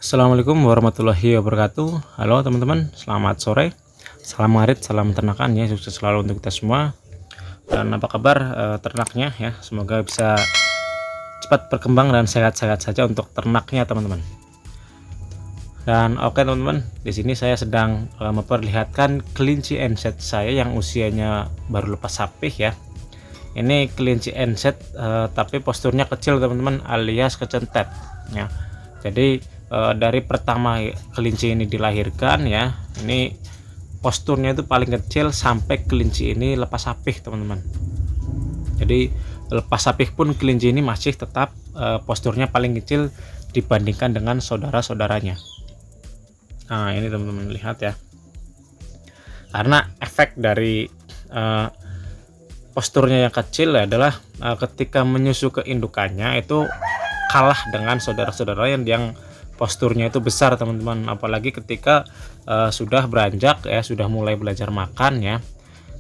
Assalamualaikum warahmatullahi wabarakatuh. Halo teman-teman, selamat sore, salam ngarit, salam ternakan ya, sukses selalu untuk kita semua. Dan apa kabar ternaknya ya, semoga bisa cepat berkembang dan sehat-sehat saja untuk ternaknya teman-teman. Dan oke teman-teman, di sini saya sedang memperlihatkan kelinci NZ saya yang usianya baru lepas sapih ya. Ini kelinci NZ tapi posturnya kecil teman-teman, alias kecentet ya. Jadi dari pertama kelinci ini dilahirkan ya, ini posturnya itu paling kecil sampai kelinci ini lepas sapih teman-teman. Jadi lepas sapih pun kelinci ini masih tetap posturnya paling kecil dibandingkan dengan saudara-saudaranya. Nah ini teman-teman lihat ya, karena efek dari posturnya yang kecil adalah ketika menyusu ke indukannya itu kalah dengan saudara-saudara yang posturnya itu besar teman-teman, apalagi ketika sudah beranjak ya, sudah mulai belajar makan ya,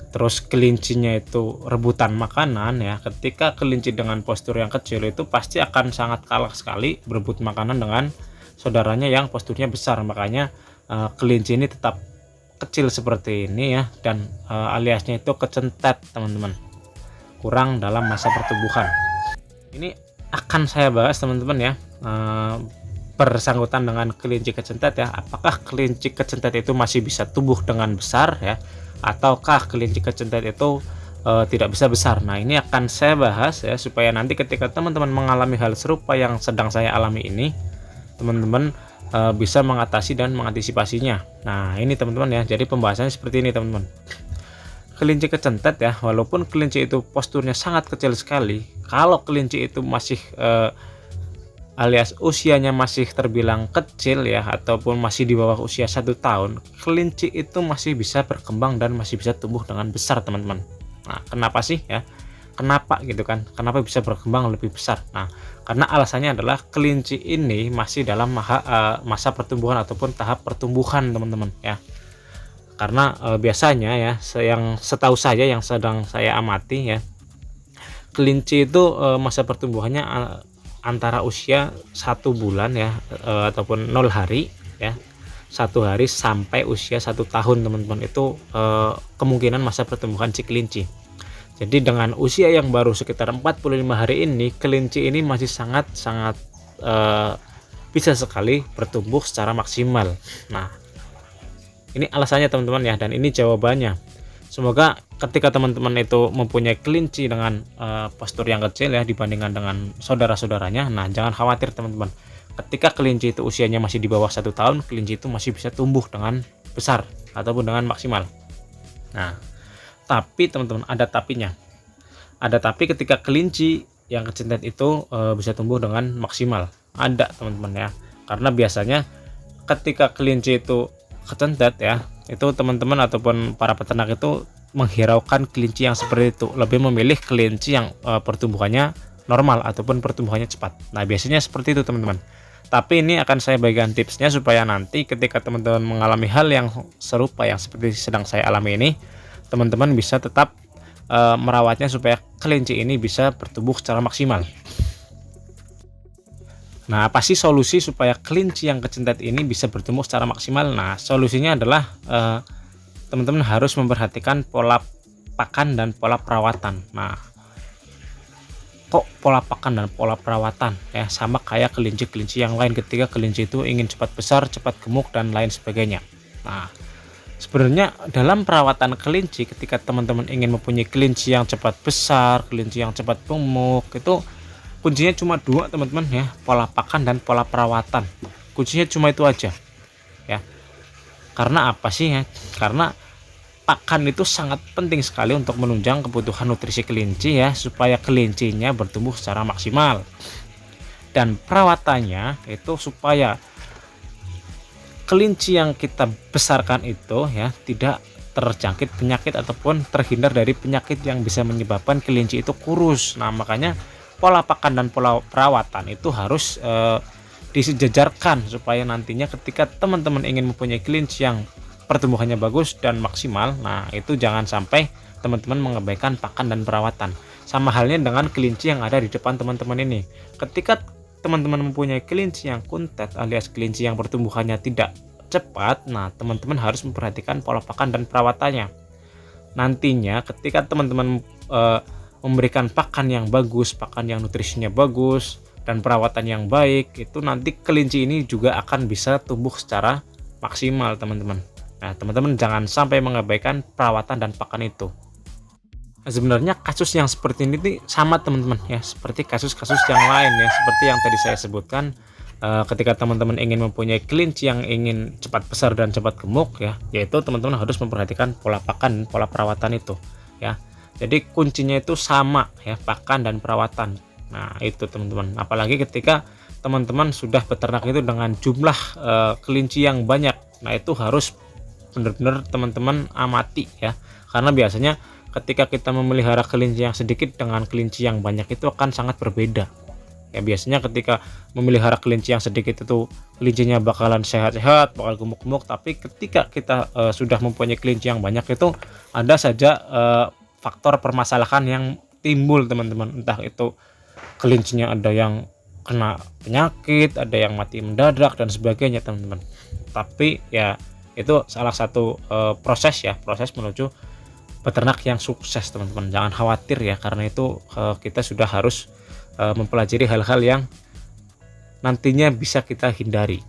terus kelincinya itu rebutan makanan ya. Ketika kelinci dengan postur yang kecil itu pasti akan sangat kalah sekali berebut makanan dengan saudaranya yang posturnya besar. Makanya kelinci ini tetap kecil seperti ini ya, dan aliasnya itu kecentet teman-teman, kurang dalam masa pertumbuhan. Ini akan saya bahas teman-teman ya, bersangkutan dengan kelinci kecentet ya, apakah kelinci kecentet itu masih bisa tumbuh dengan besar ya, ataukah kelinci kecentet itu tidak bisa besar. Nah ini akan saya bahas ya, supaya nanti ketika teman-teman mengalami hal serupa yang sedang saya alami ini, teman-teman bisa mengatasi dan mengantisipasinya. Nah ini teman-teman ya, jadi pembahasannya seperti ini teman-teman. Kelinci kecentet ya, walaupun kelinci itu posturnya sangat kecil sekali, kalau kelinci itu masih alias usianya masih terbilang kecil ya, ataupun masih di bawah usia 1 tahun, kelinci itu masih bisa berkembang dan masih bisa tumbuh dengan besar teman-teman. Nah kenapa sih ya, kenapa gitu kan, kenapa bisa berkembang lebih besar? Nah karena alasannya adalah kelinci ini masih dalam masa pertumbuhan ataupun tahap pertumbuhan teman-teman ya. Karena biasanya ya, yang setahu saya yang sedang saya amati ya, kelinci itu masa pertumbuhannya antara usia 1 bulan ya, ataupun 0 hari ya, 1 hari sampai usia 1 tahun teman-teman. Itu kemungkinan masa pertumbuhan si kelinci. Jadi dengan usia yang baru sekitar 45 hari ini, kelinci ini masih sangat bisa sekali bertumbuh secara maksimal. Nah ini alasannya teman-teman ya, dan ini jawabannya. Semoga ketika teman-teman itu mempunyai kelinci dengan postur yang kecil ya dibandingkan dengan saudara-saudaranya, nah jangan khawatir teman-teman. Ketika kelinci itu usianya masih di bawah 1 tahun, kelinci itu masih bisa tumbuh dengan besar ataupun dengan maksimal. Nah tapi teman-teman, ada tapinya. Ada tapi ketika kelinci yang kecentet itu bisa tumbuh dengan maksimal, ada teman-teman ya. Karena biasanya ketika kelinci itu kecentet ya, itu teman-teman ataupun para peternak itu menghiraukan kelinci yang seperti itu, lebih memilih kelinci yang pertumbuhannya normal ataupun pertumbuhannya cepat. Nah biasanya seperti itu teman-teman. Tapi ini akan saya bagikan tipsnya supaya nanti ketika teman-teman mengalami hal yang serupa yang seperti sedang saya alami ini, teman-teman bisa tetap merawatnya supaya kelinci ini bisa bertumbuh secara maksimal. Nah apa sih solusi supaya kelinci yang kecentet ini bisa bertumbuh secara maksimal? Nah solusinya adalah teman-teman harus memperhatikan pola pakan dan pola perawatan. Nah kok pola pakan dan pola perawatan ya sama kayak kelinci-kelinci yang lain, ketika kelinci itu ingin cepat besar, cepat gemuk dan lain sebagainya. Nah sebenarnya dalam perawatan kelinci, ketika teman-teman ingin mempunyai kelinci yang cepat besar, kelinci yang cepat gemuk, itu kuncinya cuma 2 teman-teman ya, pola pakan dan pola perawatan. Kuncinya cuma itu aja ya. Karena apa sih ya, karena pakan itu sangat penting sekali untuk menunjang kebutuhan nutrisi kelinci ya, supaya kelincinya bertumbuh secara maksimal. Dan perawatannya itu supaya kelinci yang kita besarkan itu ya tidak terjangkit penyakit ataupun terhindar dari penyakit yang bisa menyebabkan kelinci itu kurus. Nah makanya pola pakan dan pola perawatan itu harus disejajarkan supaya nantinya ketika teman-teman ingin mempunyai kelinci yang pertumbuhannya bagus dan maksimal, nah itu jangan sampai teman-teman mengabaikan pakan dan perawatan. Sama halnya dengan kelinci yang ada di depan teman-teman ini. Ketika teman-teman mempunyai kelinci yang kuntet alias kelinci yang pertumbuhannya tidak cepat, nah teman-teman harus memperhatikan pola pakan dan perawatannya. Nantinya ketika teman-teman memberikan pakan yang bagus, pakan yang nutrisinya bagus, dan perawatan yang baik, itu nanti kelinci ini juga akan bisa tumbuh secara maksimal teman-teman. Nah teman-teman jangan sampai mengabaikan perawatan dan pakan itu. Nah, sebenarnya kasus yang seperti ini sama teman-teman ya, seperti kasus-kasus yang lain ya, seperti yang tadi saya sebutkan. Ketika teman-teman ingin mempunyai kelinci yang ingin cepat besar dan cepat gemuk ya, yaitu teman-teman harus memperhatikan pola pakan, pola perawatan itu ya. Jadi kuncinya itu sama ya, pakan dan perawatan. Nah itu teman-teman, apalagi ketika teman-teman sudah beternak itu dengan jumlah kelinci yang banyak, nah itu harus benar-benar teman-teman amati ya, karena biasanya ketika kita memelihara kelinci yang sedikit dengan kelinci yang banyak itu akan sangat berbeda ya. Biasanya ketika memelihara kelinci yang sedikit itu kelincinya bakalan sehat-sehat, bakal gemuk-gemuk, tapi ketika kita sudah mempunyai kelinci yang banyak itu ada saja faktor permasalahan yang timbul teman-teman, entah itu kelincinya ada yang kena penyakit, ada yang mati mendadak dan sebagainya teman-teman. Tapi ya itu salah satu proses menuju peternak yang sukses teman-teman. Jangan khawatir ya, karena itu kita sudah harus mempelajari hal-hal yang nantinya bisa kita hindari.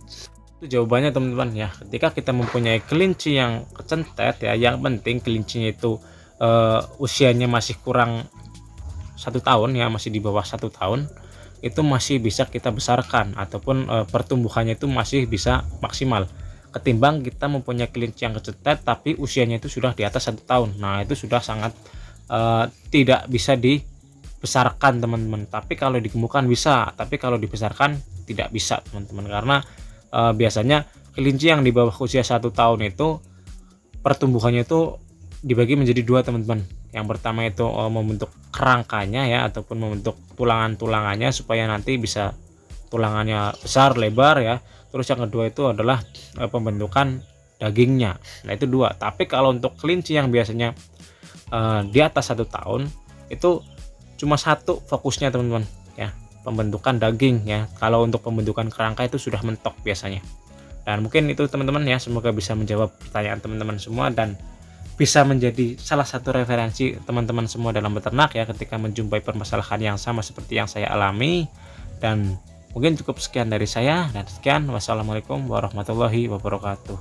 Itu jawabannya teman-teman ya. Ketika kita mempunyai kelinci yang kecentet ya, yang penting kelincinya itu usianya masih kurang 1 tahun ya, masih di bawah 1 tahun, itu masih bisa kita besarkan ataupun pertumbuhannya itu masih bisa maksimal, ketimbang kita mempunyai kelinci yang kecentet tapi usianya itu sudah di atas 1 tahun. Nah itu sudah sangat tidak bisa dibesarkan teman-teman. Tapi kalau digemukkan bisa, tapi kalau dibesarkan tidak bisa teman-teman, karena biasanya kelinci yang di bawah usia 1 tahun itu pertumbuhannya itu dibagi menjadi 2 teman-teman. Yang pertama itu membentuk kerangkanya ya, ataupun membentuk tulangan-tulangannya supaya nanti bisa tulangannya besar lebar ya. Terus yang kedua itu adalah pembentukan dagingnya. Nah itu 2. Tapi kalau untuk kelinci yang biasanya di atas 1 tahun itu cuma 1 fokusnya teman-teman ya, pembentukan daging ya. Kalau untuk pembentukan kerangka itu sudah mentok biasanya. Dan mungkin itu teman-teman ya, semoga bisa menjawab pertanyaan teman-teman semua dan bisa menjadi salah satu referensi teman-teman semua dalam beternak ya, ketika menjumpai permasalahan yang sama seperti yang saya alami. Dan mungkin cukup sekian dari saya, dan sekian, wassalamualaikum warahmatullahi wabarakatuh.